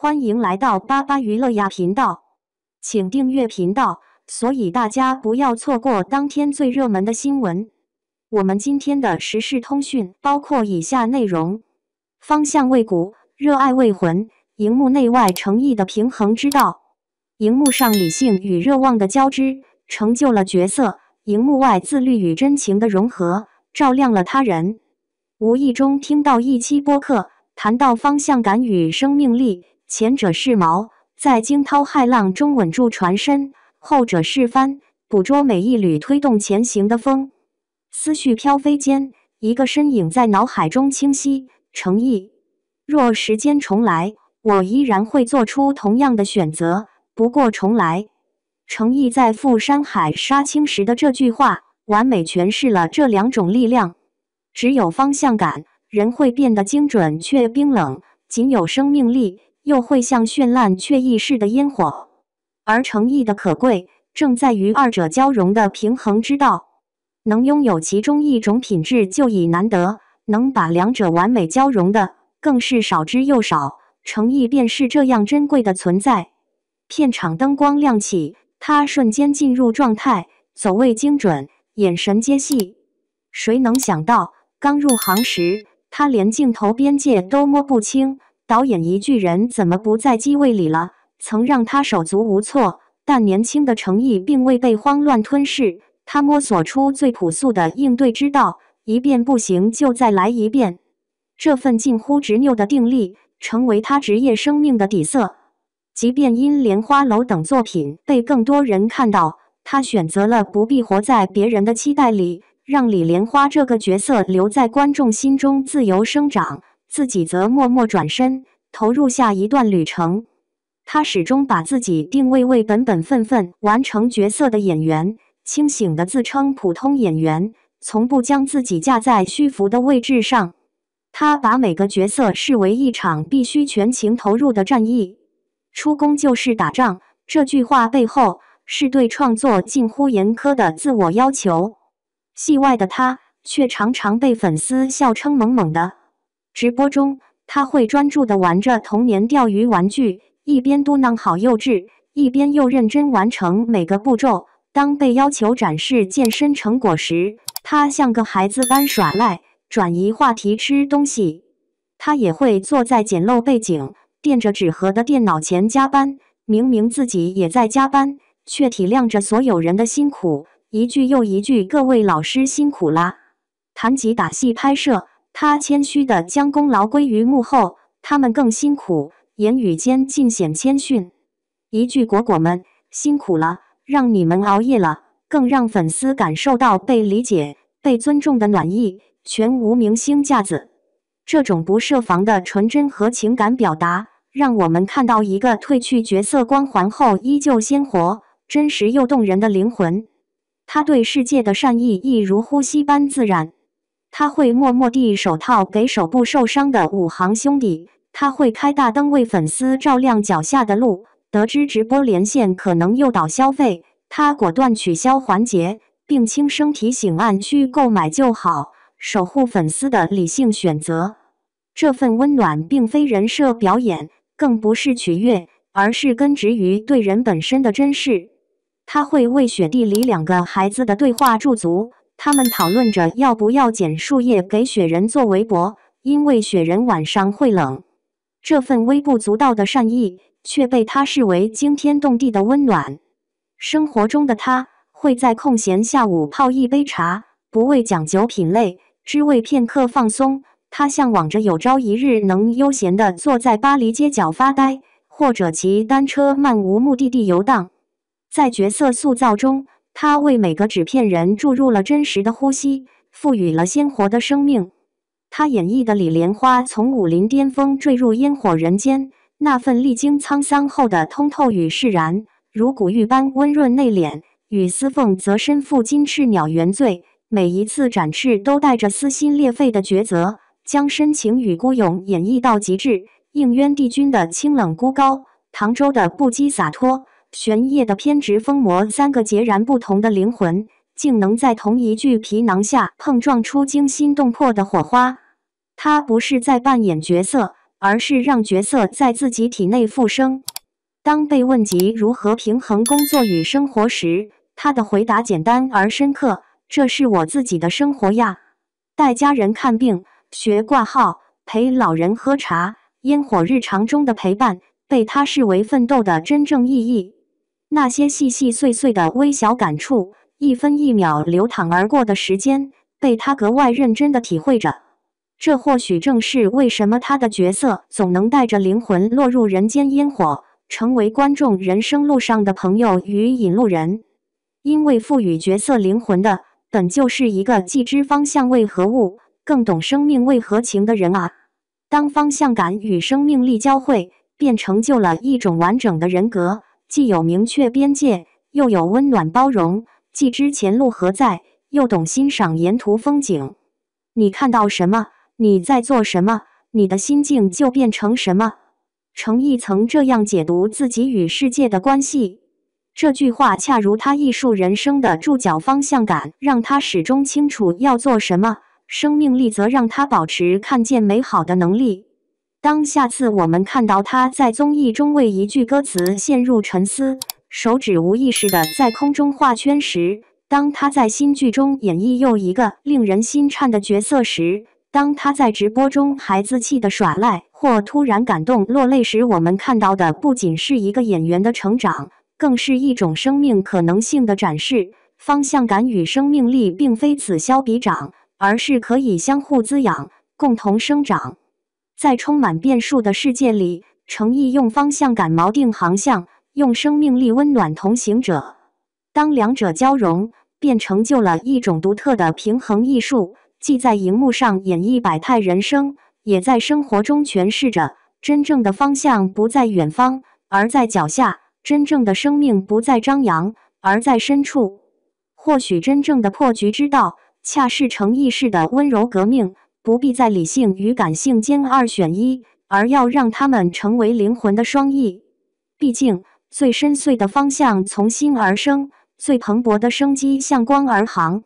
欢迎来到巴巴娱乐呀频道，请订阅频道，所以大家不要错过当天最热门的新闻。我们今天的时事通讯包括以下内容：方向未谷，热爱未魂，荧幕内外诚意的平衡之道。荧幕上理性与热望的交织，成就了角色；荧幕外自律与真情的融合，照亮了他人。无意中听到一期播客，谈到方向感与生命力，前者是锚，在惊涛骇浪中稳住船身；后者是帆，捕捉每一缕推动前行的风。思绪飘飞间，一个身影在脑海中清晰。诚意，若时间重来，我依然会做出同样的选择，不过重来。诚意在赴山海杀青时的这句话，完美诠释了这两种力量。只有方向感，人会变得精准却冰冷；仅有生命力，又会像绚烂却易逝的烟火。而诚意的可贵，正在于二者交融的平衡之道。能拥有其中一种品质就已难得，能把两者完美交融的，更是少之又少。诚意便是这样珍贵的存在。片场灯光亮起，他瞬间进入状态，走位精准，眼神接戏。谁能想到，刚入行时，他连镜头边界都摸不清，导演一句人怎么不在机位里了，曾让他手足无措。但年轻的诚意并未被慌乱吞噬，他摸索出最朴素的应对之道，一遍不行就再来一遍。这份近乎执拗的定力，成为他职业生命的底色。即便因《莲花楼》等作品被更多人看到，他选择了不必活在别人的期待里，让李莲花这个角色留在观众心中自由生长，自己则默默转身，投入下一段旅程。他始终把自己定位为本本分分完成角色的演员，清醒地自称普通演员，从不将自己架在虚浮的位置上。他把每个角色视为一场必须全情投入的战役。出工就是打仗，这句话背后是对创作近乎严苛的自我要求。戏外的他却常常被粉丝笑称萌萌的。直播中，他会专注地玩着童年钓鱼玩具，一边嘟囔好幼稚，一边又认真完成每个步骤。当被要求展示健身成果时，他像个孩子般耍赖，转移话题吃东西。他也会坐在简陋背景垫着纸盒的电脑前加班，明明自己也在加班，却体谅着所有人的辛苦，一句又一句各位老师辛苦啦。谈及打戏拍摄，他谦虚地将功劳归于幕后，他们更辛苦，言语间尽显谦逊。一句果果们辛苦了，让你们熬夜了，更让粉丝感受到被理解、被尊重的暖意，全无明星架子。这种不设防的纯真和情感表达，让我们看到一个褪去角色光环后依旧鲜活、真实又动人的灵魂。他对世界的善意亦如呼吸般自然。他会默默递手套给手部受伤的武行兄弟，他会开大灯为粉丝照亮脚下的路。得知直播连线可能诱导消费，他果断取消环节，并轻声提醒按需购买就好，守护粉丝的理性选择。这份温暖并非人设表演，更不是取悦，而是根植于对人本身的珍视。他会为雪地里两个孩子的对话驻足，他们讨论着要不要捡树叶给雪人做围脖，因为雪人晚上会冷。这份微不足道的善意，却被他视为惊天动地的温暖。生活中的他，会在空闲下午泡一杯茶，不为讲究品类，只为片刻放松。他向往着有朝一日能悠闲地坐在巴黎街角发呆，或者骑单车漫无目的地游荡。在角色塑造中，他为每个纸片人注入了真实的呼吸，赋予了鲜活的生命。他演绎的李莲花从武林巅峰坠入烟火人间，那份历经沧桑后的通透与释然，如古玉般温润内敛；与司凤则身负金翅鸟原罪，每一次展翅都带着撕心裂肺的抉择，将深情与孤勇演绎到极致。应渊帝君的清冷孤高，唐周的不羁洒脱，玄烨的偏执疯魔，三个截然不同的灵魂，竟能在同一具皮囊下碰撞出惊心动魄的火花。他不是在扮演角色，而是让角色在自己体内复生。当被问及如何平衡工作与生活时，他的回答简单而深刻：这是我自己的生活呀。带家人看病、学挂号、陪老人喝茶，烟火日常中的陪伴，被他视为奋斗的真正意义。那些细细碎碎的微小感触，一分一秒流淌而过的时间，被他格外认真地体会着。这或许正是为什么他的角色总能带着灵魂落入人间烟火，成为观众人生路上的朋友与引路人。因为赋予角色灵魂的，本就是一个既知方向为何物，更懂生命为何情的人啊。当方向感与生命力交汇，便成就了一种完整的人格，既有明确边界，又有温暖包容，既知前路何在，又懂欣赏沿途风景。你看到什么，你在做什么，你的心境就变成什么。程毅曾这样解读自己与世界的关系。这句话恰如他艺术人生的注脚，方向感让他始终清楚要做什么，生命力则让他保持看见美好的能力。当下次我们看到他在综艺中为一句歌词陷入沉思，手指无意识地在空中画圈时，当他在新剧中演绎又一个令人心颤的角色时，当他在直播中孩子气的耍赖或突然感动落泪时，我们看到的不仅是一个演员的成长，更是一种生命可能性的展示。方向感与生命力并非此消彼长，而是可以相互滋养，共同生长。在充满变数的世界里，程毅用方向感锚定航向，用生命力温暖同行者。当两者交融，便成就了一种独特的平衡艺术，既在荧幕上演绎百态人生，也在生活中诠释着真正的方向不在远方，而在脚下；真正的生命不在张扬，而在深处。或许真正的破局之道，恰是程毅式的温柔革命，不必在理性与感性间二选一，而要让它们成为灵魂的双翼。毕竟，最深邃的方向从心而生，最蓬勃的生机向光而航。